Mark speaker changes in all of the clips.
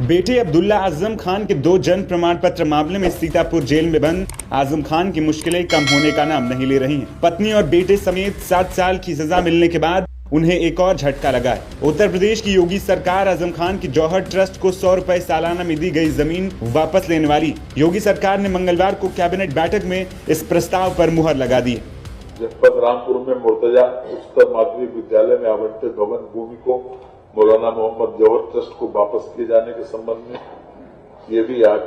Speaker 1: बेटे अब्दुल्ला आजम खान के 2 जन्म प्रमाण पत्र मामले में सीतापुर जेल में बंद आजम खान की मुश्किलें कम होने का नाम नहीं ले रही हैं। पत्नी और बेटे समेत 7 साल की सजा मिलने के बाद उन्हें एक और झटका लगा है। उत्तर प्रदेश की योगी सरकार आजम खान की जौहर ट्रस्ट को 100 रुपए सालाना में दी गई जमीन वापस लेने वाली। योगी सरकार ने मंगलवार को कैबिनेट बैठक में इस प्रस्ताव पर मुहर लगा दी।
Speaker 2: जनपद रामपुर में मुर्तजा उच्चतर माध्यमिक विद्यालय में आवंटित भवन भूमि को मौलाना मोहम्मद जौहर ट्रस्ट को वापस किए जाने के संबंध में ये भी आज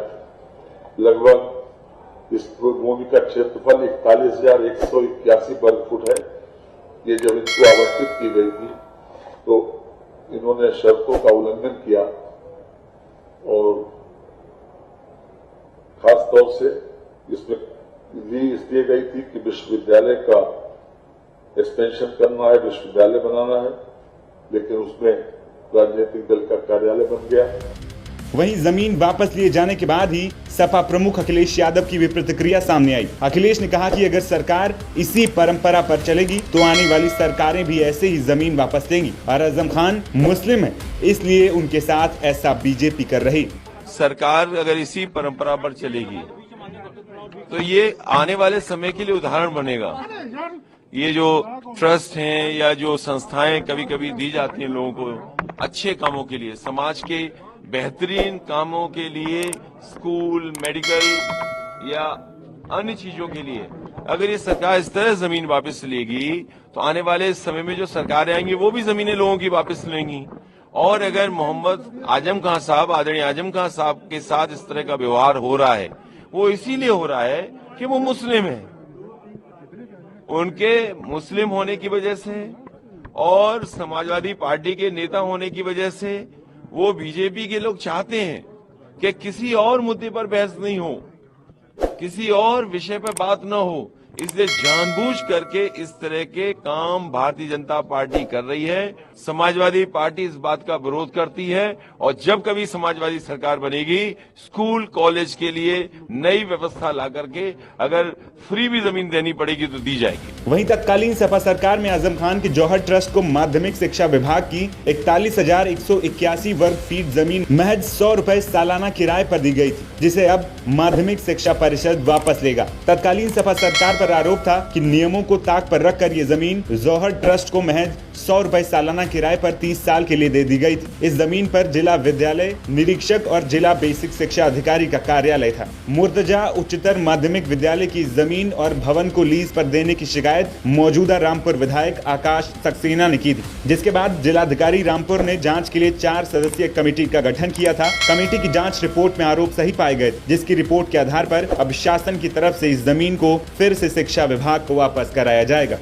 Speaker 2: लगभग इस भूमि का क्षेत्रफल 41,181 वर्ग फुट है। ये जब इनको आवंटित की गई थी तो इन्होंने शर्तों का उल्लंघन किया और खास तौर से इसमें इसलिए गई थी कि विश्वविद्यालय का एक्सपेंशन करना है, विश्वविद्यालय बनाना है, लेकिन उसमें राजनीतिक दल का कार्यालय बन गया।
Speaker 1: वहीं जमीन वापस लिए जाने के बाद ही सपा प्रमुख अखिलेश यादव की भी प्रतिक्रिया सामने आई। अखिलेश ने कहा कि अगर सरकार इसी परंपरा पर चलेगी तो आने वाली सरकारें भी ऐसे ही जमीन वापस लेंगी और आजम खान मुस्लिम है, इसलिए उनके साथ ऐसा बीजेपी कर रही।
Speaker 3: सरकार अगर इसी परंपरा पर चलेगी तो ये आने वाले समय के लिए उदाहरण बनेगा। ये जो ट्रस्ट हैं या जो संस्थाएं कभी कभी दी जाती हैं लोगों को अच्छे कामों के लिए, समाज के बेहतरीन कामों के लिए, स्कूल, मेडिकल या अन्य चीजों के लिए, अगर ये सरकार इस तरह जमीन वापस लेगी तो आने वाले समय में जो सरकारें आएंगी वो भी जमीनें लोगों की वापस लेंगी। और अगर मोहम्मद आजम खान साहब, आदरणीय आजम खान साहब के साथ इस तरह का व्यवहार हो रहा है, वो इसीलिए हो रहा है कि वो मुस्लिम है। उनके मुस्लिम होने की वजह से और समाजवादी पार्टी के नेता होने की वजह से वो बीजेपी के लोग चाहते हैं कि किसी और मुद्दे पर बहस नहीं हो, किसी और विषय पर बात न हो, इसलिए जानबूझ करके इस तरह के काम भारतीय जनता पार्टी कर रही है। समाजवादी पार्टी इस बात का विरोध करती है और जब कभी समाजवादी सरकार बनेगी, स्कूल कॉलेज के लिए नई व्यवस्था ला करके अगर फ्री भी जमीन देनी पड़ेगी तो दी जाएगी।
Speaker 1: वहीं तत्कालीन सपा सरकार में आजम खान के जौहर ट्रस्ट को माध्यमिक शिक्षा विभाग की 41,181 वर्ग फीट जमीन महज 100 रुपए सालाना किराए पर दी गई थी, जिसे अब माध्यमिक शिक्षा परिषद वापस लेगा। तत्कालीन सपा सरकार पर आरोप था कि नियमों को ताक पर रखकर ये जमीन जौहर ट्रस्ट को महज 100 रुपए सालाना किराए पर 30 साल के लिए दे दी गई थी। इस जमीन पर जिला विद्यालय निरीक्षक और जिला बेसिक शिक्षा अधिकारी का कार्यालय था। मुर्तजा उच्चतर माध्यमिक विद्यालय की जमीन और भवन को लीज पर देने की शिकायत मौजूदा रामपुर विधायक आकाश सक्सेना ने की थी, जिसके बाद जिलाधिकारी रामपुर ने जांच के लिए 4 सदस्यीय कमेटी का गठन किया था। कमेटी की जांच रिपोर्ट में आरोप सही पाए गए, जिसकी रिपोर्ट के आधार पर अब शासन की तरफ से इस जमीन को फिर से शिक्षा विभाग को वापस कराया जाएगा।